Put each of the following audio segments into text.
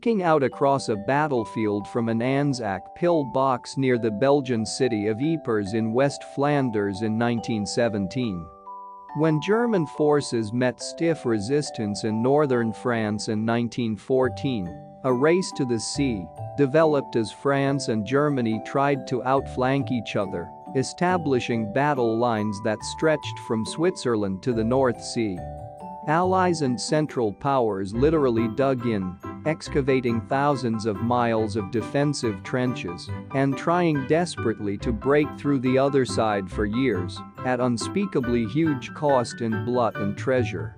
looking out across a battlefield from an Anzac pillbox near the Belgian city of Ypres in West Flanders in 1917. When German forces met stiff resistance in northern France in 1914, a race to the sea developed as France and Germany tried to outflank each other, establishing battle lines that stretched from Switzerland to the North Sea. Allies and Central Powers literally dug in, excavating thousands of miles of defensive trenches and trying desperately to break through the other side for years, at unspeakably huge cost in blood and treasure.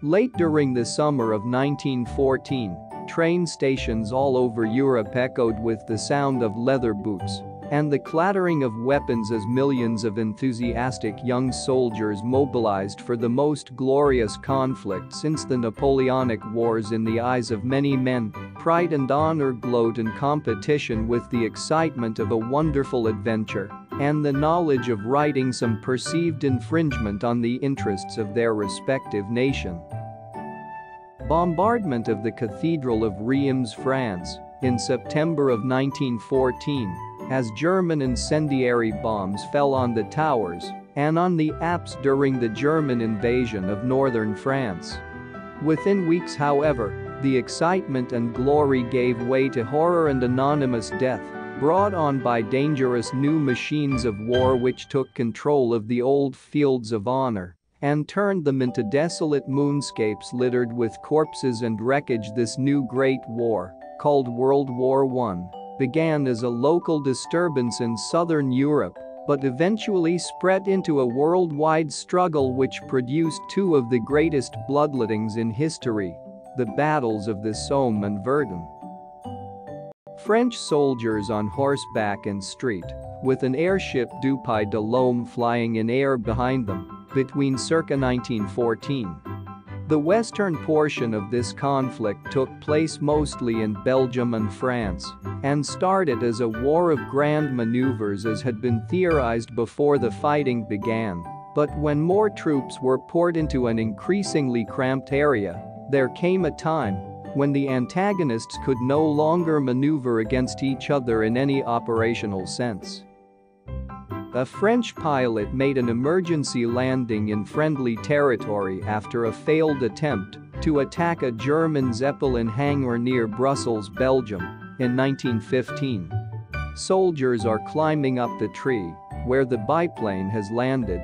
Late during the summer of 1914, train stations all over Europe echoed with the sound of leather boots and the clattering of weapons as millions of enthusiastic young soldiers mobilized for the most glorious conflict since the Napoleonic Wars. In the eyes of many men, pride and honor glowed in competition with the excitement of a wonderful adventure and the knowledge of righting some perceived infringement on the interests of their respective nation. Bombardment of the Cathedral of Reims, France, in September of 1914, as German incendiary bombs fell on the towers and on the apse during the German invasion of northern France. Within weeks, however, the excitement and glory gave way to horror and anonymous death, brought on by dangerous new machines of war which took control of the old fields of honor and turned them into desolate moonscapes littered with corpses and wreckage. This new Great War, called World War I, began as a local disturbance in southern Europe, but eventually spread into a worldwide struggle which produced two of the greatest bloodlettings in history, the battles of the Somme and Verdun. French soldiers on horseback and street, with an airship Dupuy de l'Homme flying in air behind them, between circa 1914. The western portion of this conflict took place mostly in Belgium and France and started as a war of grand maneuvers as had been theorized before the fighting began, but when more troops were poured into an increasingly cramped area, there came a time when the antagonists could no longer maneuver against each other in any operational sense. A French pilot made an emergency landing in friendly territory after a failed attempt to attack a German Zeppelin hangar near Brussels, Belgium, in 1915. Soldiers are climbing up the tree where the biplane has landed.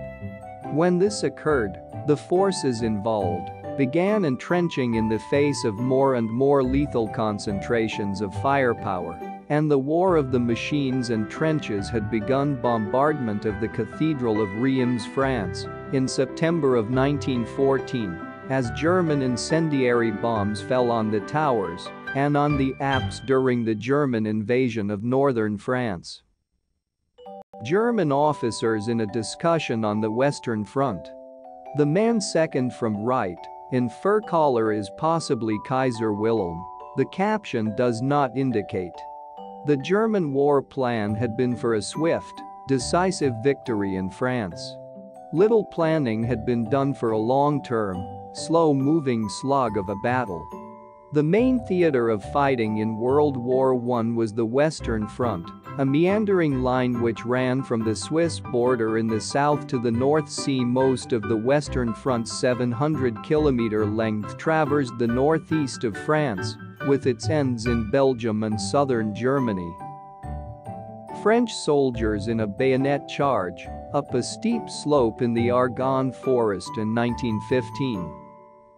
When this occurred, the forces involved began entrenching in the face of more and more lethal concentrations of firepower, and the war of the machines and trenches had begun. Bombardment of the Cathedral of Reims, France, in September of 1914, as German incendiary bombs fell on the towers and on the apse during the German invasion of northern France. German officers in a discussion on the Western Front. The man second from right, in fur collar, is possibly Kaiser Wilhelm. The caption does not indicate. The German war plan had been for a swift, decisive victory in France. Little planning had been done for a long-term, slow-moving slog of a battle. The main theater of fighting in World War I was the Western Front, a meandering line which ran from the Swiss border in the south to the North Sea. Most of the Western Front's 700-kilometer length traversed the northeast of France, with its ends in Belgium and southern Germany. French soldiers in a bayonet charge up a steep slope in the Argonne forest in 1915.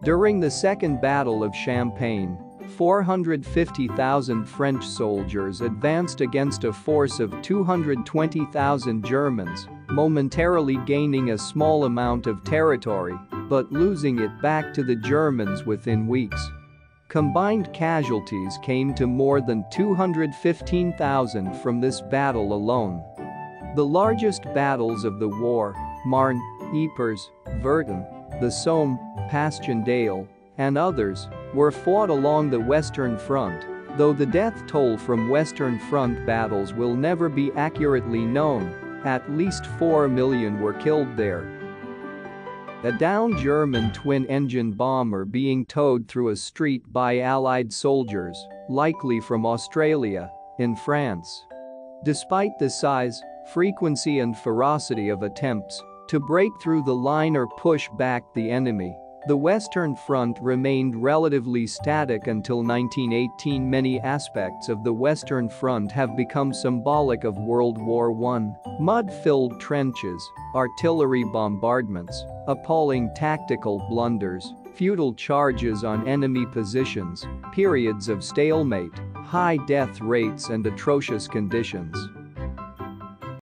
During the Second Battle of Champagne, 450,000 French soldiers advanced against a force of 220,000 Germans, momentarily gaining a small amount of territory but losing it back to the Germans within weeks. Combined casualties came to more than 215,000 from this battle alone. The largest battles of the war, Marne, Ypres, Verdun, the Somme, Passchendaele, and others, were fought along the Western Front, though the death toll from Western Front battles will never be accurately known. At least 4 million were killed there. A downed German twin-engine bomber being towed through a street by Allied soldiers, likely from Australia, in France. Despite the size, frequency and ferocity of attempts to break through the line or push back the enemy, the Western Front remained relatively static until 1918. Many aspects of the Western Front have become symbolic of World War I. Mud-filled trenches, artillery bombardments, appalling tactical blunders, futile charges on enemy positions, periods of stalemate, high death rates and atrocious conditions.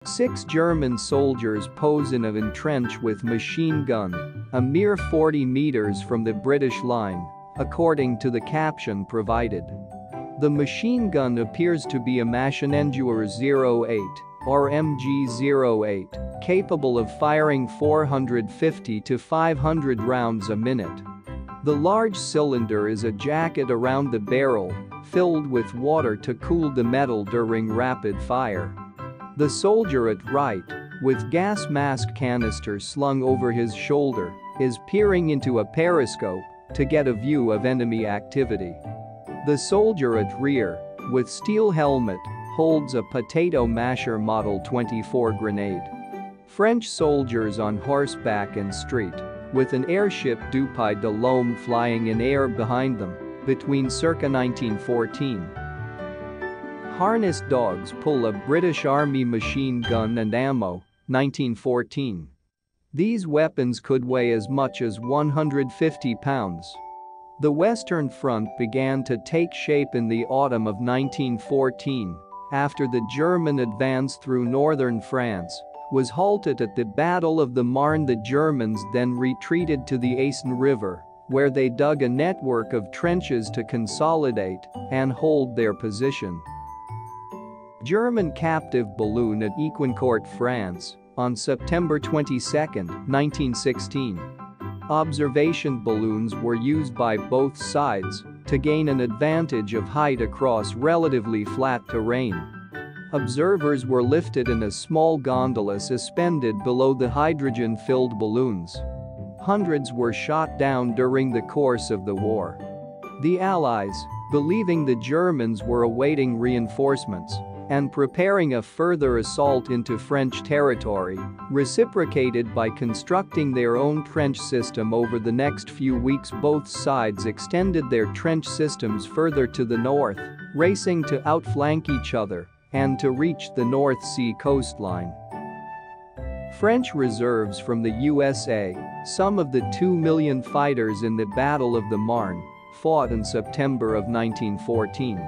6 German soldiers pose in an trench with machine gun, a mere 40 meters from the British line, according to the caption provided. The machine gun appears to be a Maschinengewehr 08 or MG-08, capable of firing 450 to 500 rounds a minute. The large cylinder is a jacket around the barrel, filled with water to cool the metal during rapid fire. The soldier at right, with gas mask canister slung over his shoulder, is peering into a periscope to get a view of enemy activity. The soldier at rear, with steel helmet, holds a potato masher Model 24 grenade. French soldiers on horseback in street, with an airship Dupuy de l'Homme flying in air behind them, between circa 1914. Harnessed dogs pull a British Army machine gun and ammo, 1914. These weapons could weigh as much as 150 pounds. The Western Front began to take shape in the autumn of 1914, after the German advance through northern France was halted at the Battle of the Marne. The Germans then retreated to the Aisne River, where they dug a network of trenches to consolidate and hold their position. German captive balloon at Equincourt, France, on September 22, 1916. Observation balloons were used by both sides to gain an advantage of height across relatively flat terrain. Observers were lifted in a small gondola suspended below the hydrogen-filled balloons. Hundreds were shot down during the course of the war. The Allies, believing the Germans were awaiting reinforcements and preparing a further assault into French territory, reciprocated by constructing their own trench system. Over the next few weeks, both sides extended their trench systems further to the north, racing to outflank each other and to reach the North Sea coastline. French reserves from the USA, some of the 2 million fighters in the Battle of the Marne, fought in September of 1914.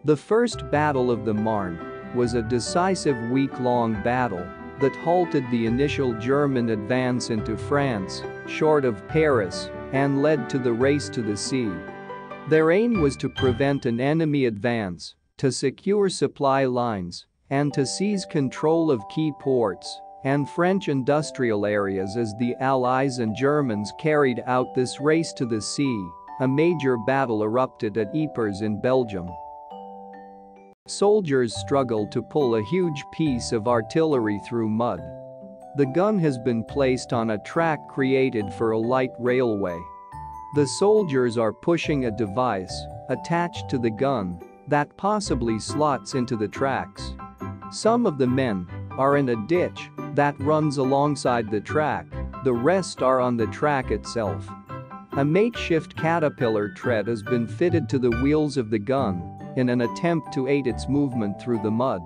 The First Battle of the Marne was a decisive week-long battle that halted the initial German advance into France, short of Paris, and led to the race to the sea. Their aim was to prevent an enemy advance, to secure supply lines, and to seize control of key ports and French industrial areas. As the Allies and Germans carried out this race to the sea, a major battle erupted at Ypres in Belgium. Soldiers struggled to pull a huge piece of artillery through mud. The gun has been placed on a track created for a light railway. The soldiers are pushing a device attached to the gun that possibly slots into the tracks. Some of the men are in a ditch that runs alongside the track, the rest are on the track itself. A makeshift caterpillar tread has been fitted to the wheels of the gun in an attempt to aid its movement through the mud.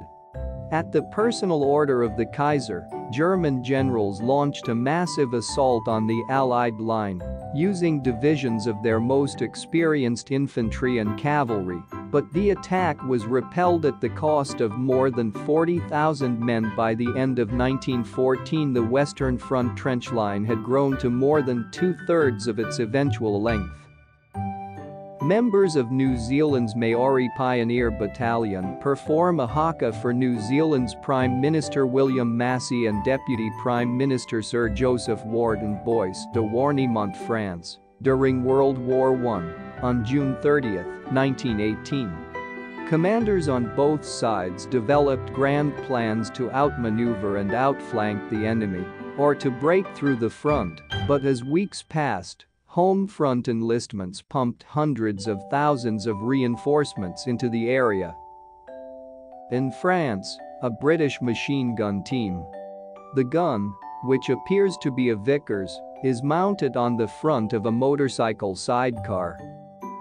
At the personal order of the Kaiser, German generals launched a massive assault on the Allied line, using divisions of their most experienced infantry and cavalry, but the attack was repelled at the cost of more than 40,000 men. By the end of 1914, the Western Front trench line had grown to more than two-thirds of its eventual length. Members of New Zealand's Maori Pioneer Battalion perform a haka for New Zealand's Prime Minister William Massey and Deputy Prime Minister Sir Joseph Warden Boyce de Warnemont, France, during World War I, on June 30, 1918. Commanders on both sides developed grand plans to outmaneuver and outflank the enemy, or to break through the front, but as weeks passed, home front enlistments pumped hundreds of thousands of reinforcements into the area. In France, a British machine gun team. The gun, which appears to be a Vickers, is mounted on the front of a motorcycle sidecar.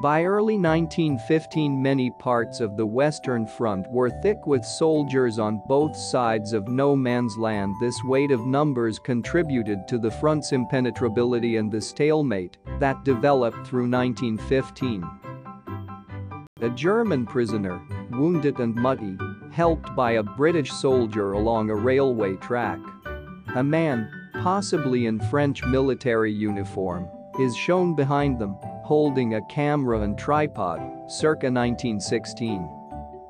By early 1915, many parts of the Western Front were thick with soldiers on both sides of no man's land. This weight of numbers contributed to the front's impenetrability and the stalemate that developed through 1915. A German prisoner, wounded and muddy, helped by a British soldier along a railway track. A man, possibly in French military uniform, is shown behind them, holding a camera and tripod, circa 1916.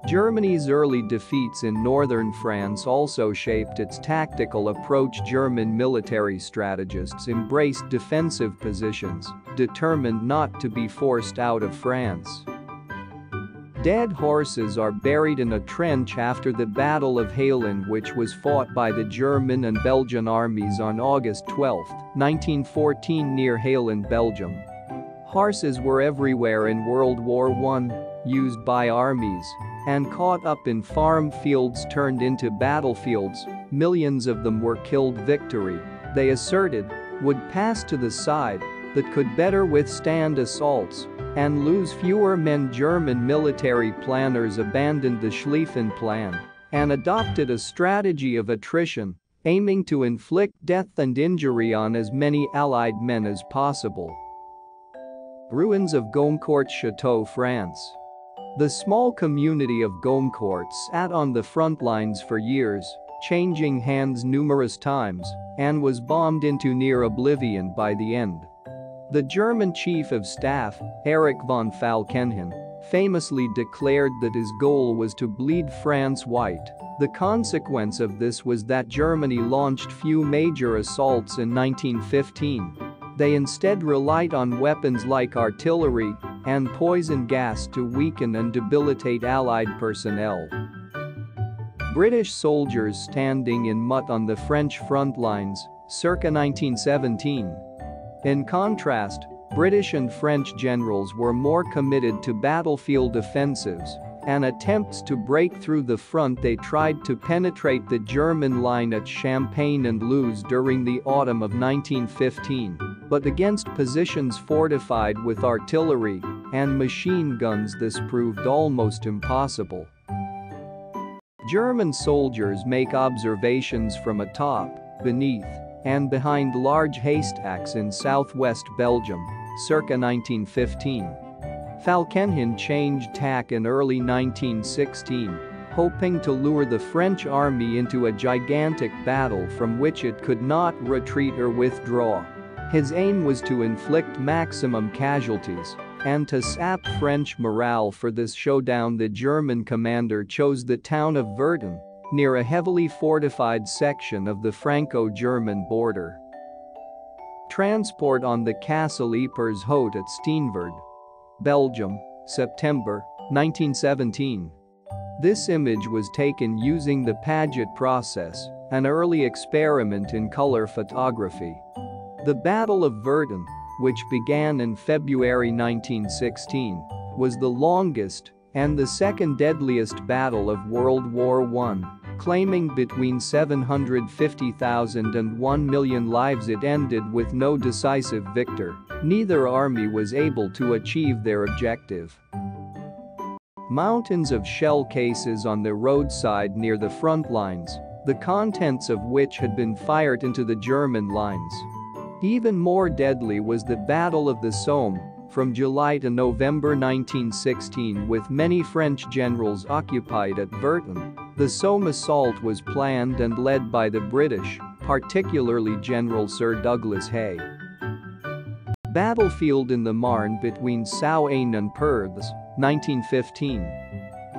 Germany's early defeats in northern France also shaped its tactical approach. German military strategists embraced defensive positions, determined not to be forced out of France. Dead horses are buried in a trench after the Battle of Verdun, which was fought by the German and Belgian armies on August 12, 1914 near Verdun, Belgium. Horses were everywhere in World War I, used by armies, and caught up in farm fields turned into battlefields. Millions of them were killed. Victory, they asserted, would pass to the side that could better withstand assaults and lose fewer men. German military planners abandoned the Schlieffen Plan and adopted a strategy of attrition, aiming to inflict death and injury on as many Allied men as possible. Ruins of Ghom, Chateau, France. The small community of Ghom sat on the front lines for years, changing hands numerous times, and was bombed into near oblivion by the end. The German chief of staff, Erich von Falkenhayn, famously declared that his goal was to bleed France white. The consequence of this was that Germany launched few major assaults in 1915. They instead relied on weapons like artillery and poison gas to weaken and debilitate Allied personnel. British soldiers standing in mud on the French front lines, circa 1917. In contrast, British and French generals were more committed to battlefield offensives and attempts to break through the front. They tried to penetrate the German line at Champagne and Loos during the autumn of 1915, but against positions fortified with artillery and machine guns this proved almost impossible. German soldiers make observations from atop, beneath, and behind large haystacks in southwest Belgium, circa 1915. Falkenhayn changed tack in early 1916, hoping to lure the French army into a gigantic battle from which it could not retreat or withdraw. His aim was to inflict maximum casualties and to sap French morale. For this showdown, the German commander chose the town of Verdun, near a heavily fortified section of the Franco-German border. Transport on the Castle Ypres Haute at Steenvoorde, Belgium, September 1917. This image was taken using the Paget process, an early experiment in color photography. The Battle of Verdun, which began in February 1916, was the longest and the second deadliest battle of World War I, claiming between 750,000 and 1 million lives. It ended with no decisive victor. Neither army was able to achieve their objective. Mountains of shell cases on the roadside near the front lines, the contents of which had been fired into the German lines. Even more deadly was the Battle of the Somme, from July to November 1916, with many French generals occupied at Verdun. The Somme Assault was planned and led by the British, particularly General Sir Douglas Hay. Battlefield in the Marne between Saulaine and Perthes, 1915.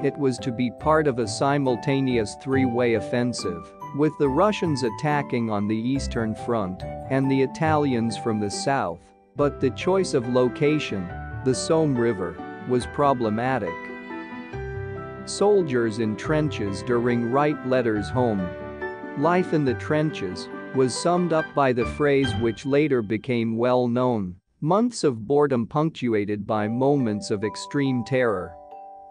It was to be part of a simultaneous three-way offensive, with the Russians attacking on the Eastern Front and the Italians from the south, but the choice of location, the Somme River, was problematic. Soldiers in trenches during Write Letters Home. Life in the trenches was summed up by the phrase which later became well known: months of boredom punctuated by moments of extreme terror.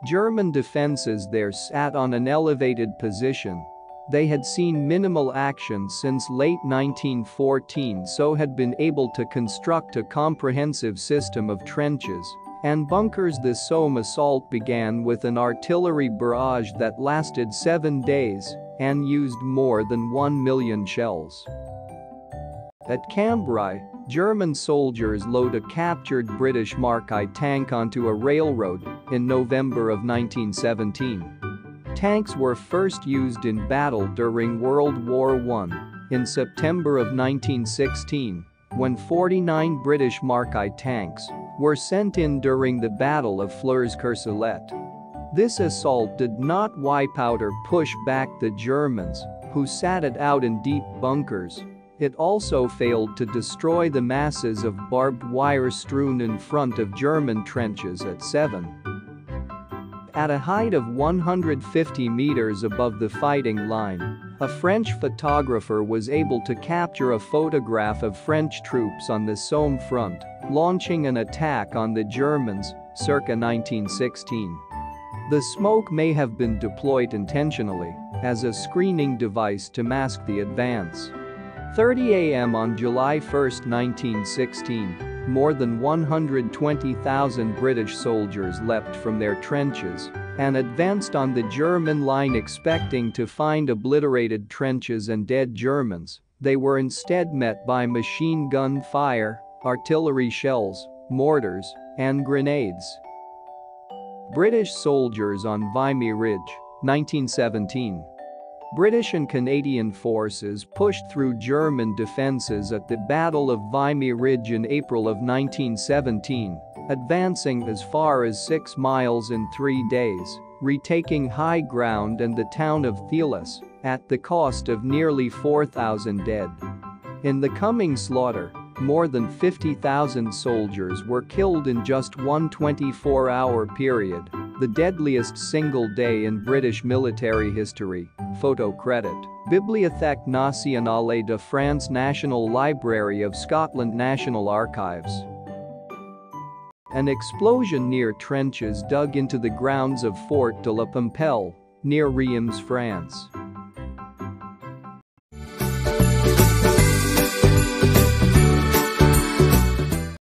German defenses there sat on an elevated position. They had seen minimal action since late 1914, so had been able to construct a comprehensive system of trenches and bunkers. The Somme Assault began with an artillery barrage that lasted 7 days and used more than 1 million shells. At Cambrai, German soldiers load a captured British Mark I tank onto a railroad in November of 1917. Tanks were first used in battle during World War I. In September of 1916, when 49 British Mark I tanks were sent in during the Battle of Flers-Courcelette. This assault did not wipe out or push back the Germans, who sat it out in deep bunkers. It also failed to destroy the masses of barbed wire strewn in front of German trenches at 7. At a height of 150 meters above the fighting line, a French photographer was able to capture a photograph of French troops on the Somme front, launching an attack on the Germans, circa 1916. The smoke may have been deployed intentionally as a screening device to mask the advance. 30 a.m. on July 1, 1916, more than 120,000 British soldiers leapt from their trenches and advanced on the German line, expecting to find obliterated trenches and dead Germans. They were instead met by machine gun fire, artillery shells, mortars, and grenades. British soldiers on Vimy Ridge, 1917. British and Canadian forces pushed through German defenses at the Battle of Vimy Ridge in April of 1917, advancing as far as 6 miles in 3 days, retaking high ground and the town of Thielas, at the cost of nearly 4,000 dead. In the coming slaughter, more than 50,000 soldiers were killed in just one 24-hour period, the deadliest single day in British military history. Photo credit: Bibliothèque Nationale de France, National Library of Scotland, National Archives. An explosion near trenches dug into the grounds of Fort de la Pampelle, near Reims, France.